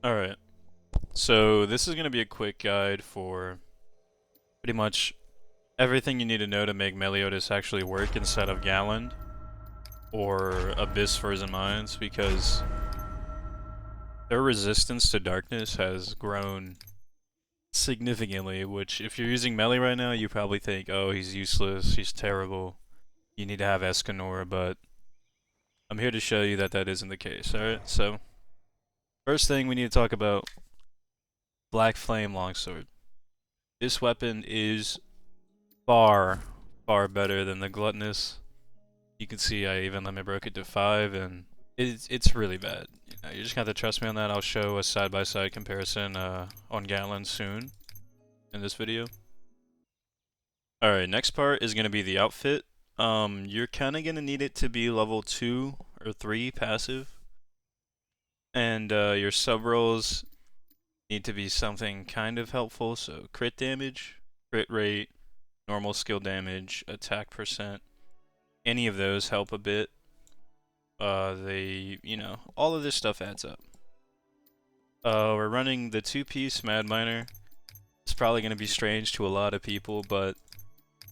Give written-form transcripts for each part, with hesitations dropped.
Alright, so this is going to be a quick guide for pretty much everything you need to know to make Meliodas actually work inside of Galland or Abyss Frozen Mines, because their resistance to darkness has grown significantly, which if you're using Melee right now, you probably think, oh, he's useless, he's terrible, you need to have Escanor, but I'm here to show you that that isn't the case, alright? So, first thing we need to talk about, Black Flame Longsword. This weapon is far, far better than the Gluttonous. You can see I even broke it to 5, and it's really bad. You just have to trust me on that. I'll show a side-by-side comparison on Galland soon in this video. Alright, next part is going to be the outfit. You're kind of going to need it to be level 2 or 3 passive. And your sub-rolls need to be something kind of helpful, so crit damage, crit rate, normal skill damage, attack percent. Any of those help a bit. All of this stuff adds up. We're running the 2-piece Mad Miner. It's probably going to be strange to a lot of people, but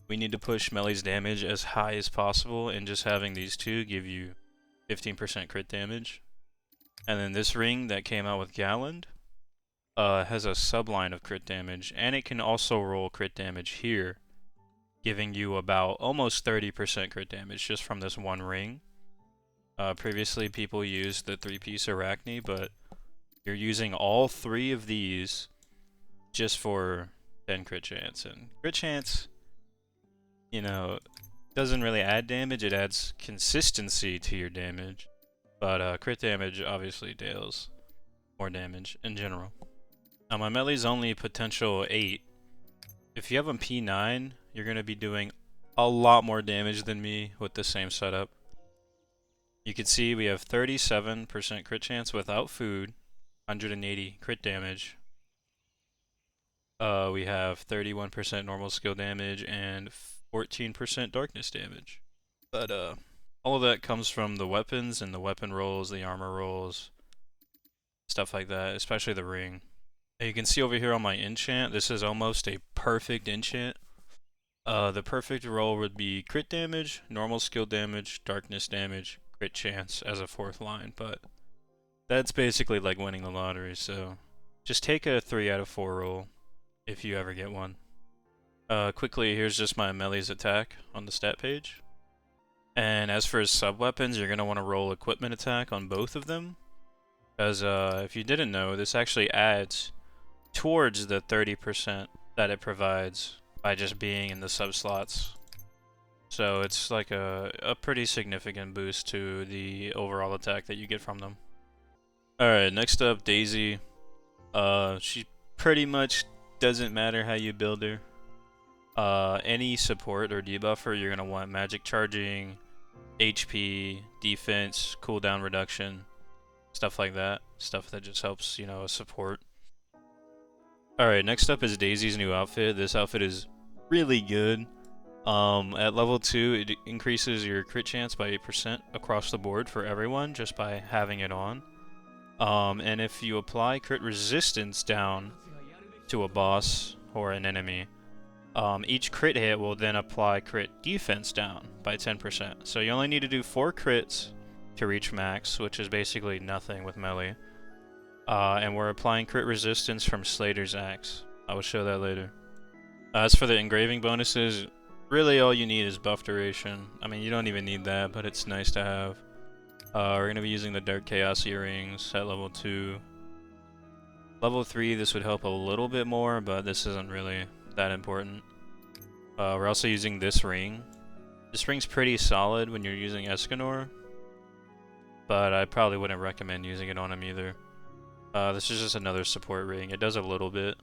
we need to push Melee's damage as high as possible, and just having these two give you 15% crit damage. And then this ring that came out with Galland has a subline of crit damage, and it can also roll crit damage here, giving you about almost 30% crit damage just from this one ring. Previously people used the 3-piece Arachne, but you're using all 3 of these just for 10 crit chance. And crit chance, doesn't really add damage, it adds consistency to your damage. But crit damage obviously deals more damage in general. Now my melee's only potential 8. If you have a P9, you're going to be doing a lot more damage than me with the same setup. You can see we have 37% crit chance without food, 180 crit damage. We have 31% normal skill damage and 14% darkness damage. But all of that comes from the weapons and the weapon rolls, the armor rolls, stuff like that, especially the ring. And you can see over here on my enchant, this is almost a perfect enchant. The perfect roll would be crit damage, normal skill damage, darkness damage, crit chance as a 4th line, but that's basically like winning the lottery, so just take a 3 out of 4 roll if you ever get one. Quickly, here's just my melee's attack on the stat page. And as for his sub-weapons, you're going to want to roll equipment attack on both of them, because if you didn't know, this actually adds towards the 30% that it provides by just being in the sub-slots. So it's like a pretty significant boost to the overall attack that you get from them. Alright, next up, Daisy. She pretty much doesn't matter how you build her. Any support or debuffer, you're going to want magic charging, HP, defense, cooldown reduction, stuff like that. Stuff that just helps, support. Alright, next up is Daisy's new outfit. This outfit is really good. At level 2, it increases your crit chance by 8% across the board for everyone just by having it on. And if you apply crit resistance down to a boss or an enemy, each crit hit will then apply crit defense down by 10%. So you only need to do 4 crits to reach max, which is basically nothing with melee. And we're applying crit resistance from Slater's axe. I will show that later. As for the engraving bonuses, really all you need is buff duration. I mean, you don't even need that, but it's nice to have. We're going to be using the Dark Chaos earrings at level 2. Level 3, this would help a little bit more, but this isn't really that important. We're also using this ring. This ring's pretty solid when you're using Escanor, but I probably wouldn't recommend using it on him either. This is just another support ring. It does a little bit.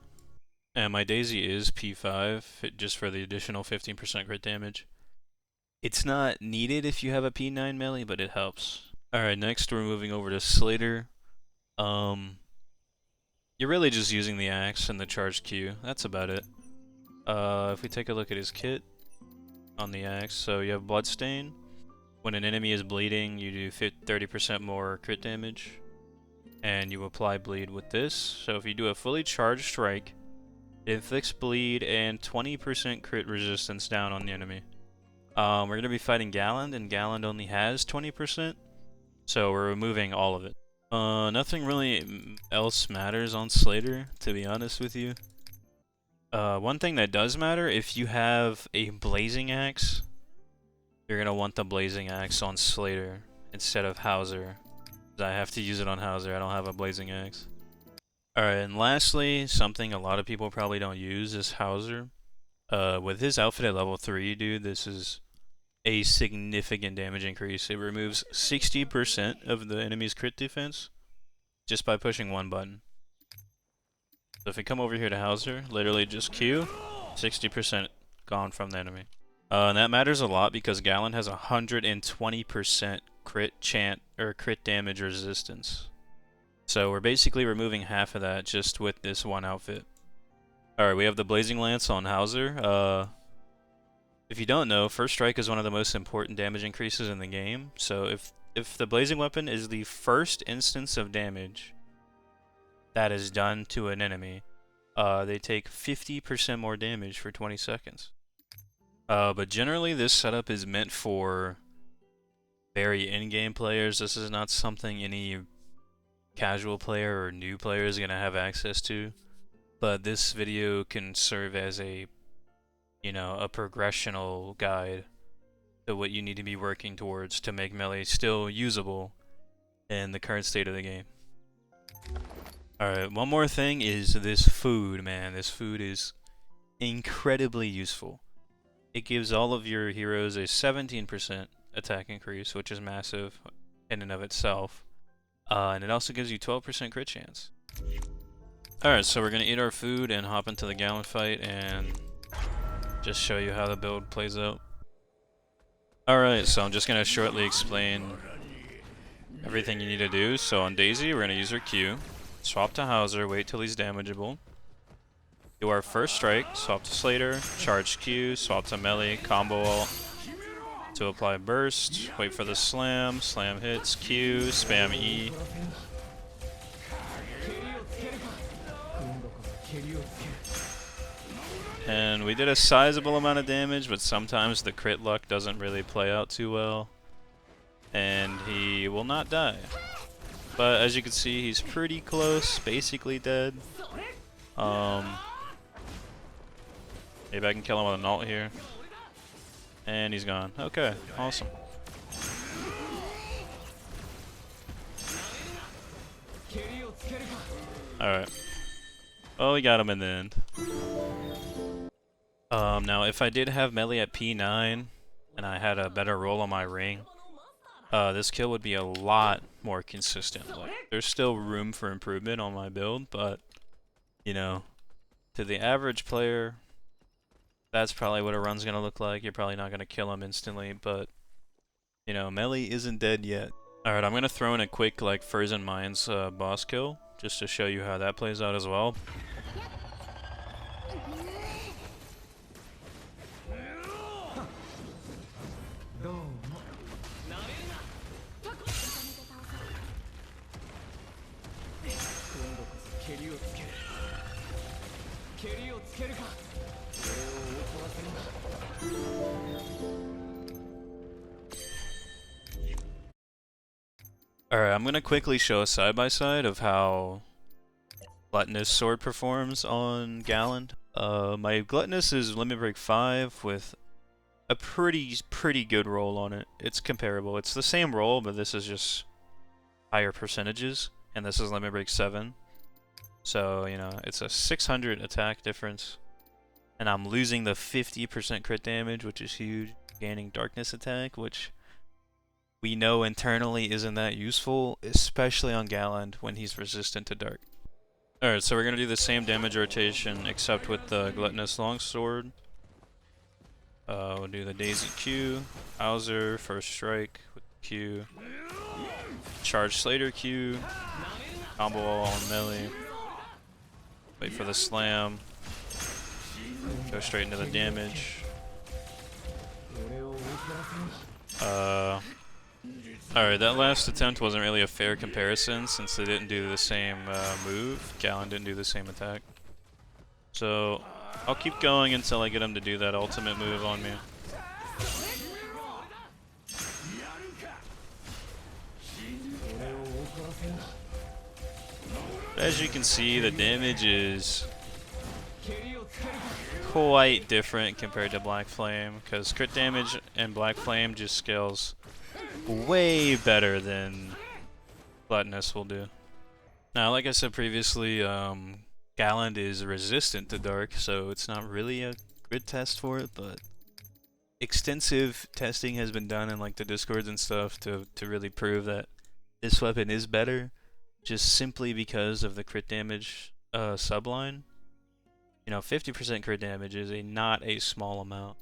And my Daisy is P5, just for the additional 15% crit damage. It's not needed if you have a P9 melee, but it helps. Alright, next we're moving over to Slater. You're really just using the axe and the charged Q. That's about it. If we take a look at his kit on the axe, so you have Bloodstain. When an enemy is bleeding, you do 30% more crit damage. and you apply bleed with this. So if you do a fully charged strike, it inflicts bleed and 20% crit resistance down on the enemy. We're going to be fighting Galland, and Galland only has 20%, so we're removing all of it. Nothing really else matters on Slater, to be honest with you. One thing that does matter, if you have a blazing axe, you're going to want the blazing axe on Slater instead of Hauser. I have to use it on Hauser, I don't have a blazing axe. Alright, and lastly, something a lot of people probably don't use is Hauser. With his outfit at level 3, dude, this is a significant damage increase. It removes 60% of the enemy's crit defense just by pushing one button. So if we come over here to Hauser, literally just Q, 60% gone from the enemy. And that matters a lot because Galland has 120% crit damage resistance. So we're basically removing half of that just with this one outfit. Alright, we have the Blazing Lance on Hauser. If you don't know, First Strike is one of the most important damage increases in the game. So if the Blazing Weapon is the first instance of damage that is done to an enemy, they take 50% more damage for 20 seconds. But generally this setup is meant for very in-game players. This is not something any casual player or new player is going to have access to. But this video can serve as a, you know, a progressional guide to what you need to be working towards to make Melee still usable in the current state of the game. Alright, one more thing is this food, man. This food is incredibly useful. It gives all of your heroes a 17% attack increase, which is massive in and of itself. And it also gives you 12% crit chance. Alright, so we're gonna eat our food and hop into the Galland fight and just show you how the build plays out. Alright, so I'm just gonna shortly explain everything you need to do. So on Daisy, we're gonna use her Q. Swap to Hauser, wait till he's damageable. Do our first strike, swap to Slater, charge Q, swap to melee, combo ult. To apply burst, wait for the slam, slam hits, Q, spam E. And we did a sizable amount of damage, but sometimes the crit luck doesn't really play out too well. And he will not die. But as you can see, he's pretty close, basically dead. Maybe I can kill him with an ult here. And he's gone. Okay, awesome. Alright. Well, we got him in the end. Now if I did have melee at P9 and I had a better roll on my ring, this kill would be a lot more consistent. Like, there's still room for improvement on my build, but you know, to the average player, that's probably what a run's gonna look like. You're probably not gonna kill him instantly, but you know, melee isn't dead yet. Alright, I'm gonna throw in a quick like Frozen Mines boss kill just to show you how that plays out as well. Alright, I'm gonna quickly show a side-by-side of how Gluttonous Sword performs on Galland. My Gluttonous is Limit Break 5 with a pretty good roll on it. It's comparable. It's the same roll, but this is just higher percentages, and this is Limit Break 7. So, you know, it's a 600 attack difference, and I'm losing the 50% crit damage, which is huge, gaining Darkness attack, which we know internally isn't that useful, especially on Galland when he's resistant to dark. Alright, so we're going to do the same damage rotation except with the Gluttonous Longsword. We'll do the Daisy Q, Hauser, first strike with Q, charge Slater Q, combo all on melee, wait for the slam, go straight into the damage. Alright, that last attempt wasn't really a fair comparison since they didn't do the same move. Galland didn't do the same attack. So, I'll keep going until I get him to do that ultimate move on me. As you can see, the damage is quite different compared to Black Flame, because crit damage and Black Flame just scales way better than Flatness will do. Now, like I said previously, Galland is resistant to Dark, so it's not really a grid test for it, but extensive testing has been done in like the Discords and stuff to really prove that this weapon is better, just simply because of the crit damage subline. You know, 50% crit damage is not a small amount.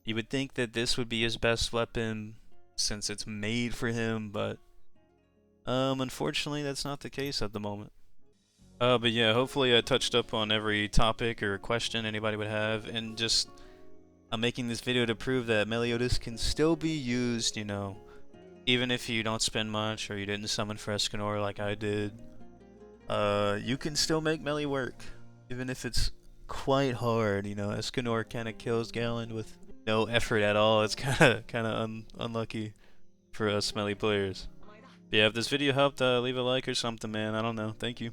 You would think that this would be his best weapon since it's made for him, but unfortunately that's not the case at the moment. But yeah, hopefully I touched up on every topic or question anybody would have, and just I'm making this video to prove that Meliodas can still be used, you know, even if you don't spend much or you didn't summon for Escanor like I did. You can still make Melee work, even if it's quite hard. You know, Escanor kind of kills Galland with no effort at all. It's kind of unlucky for us Melee players. But yeah, if this video helped, leave a like or something, man. I don't know. Thank you.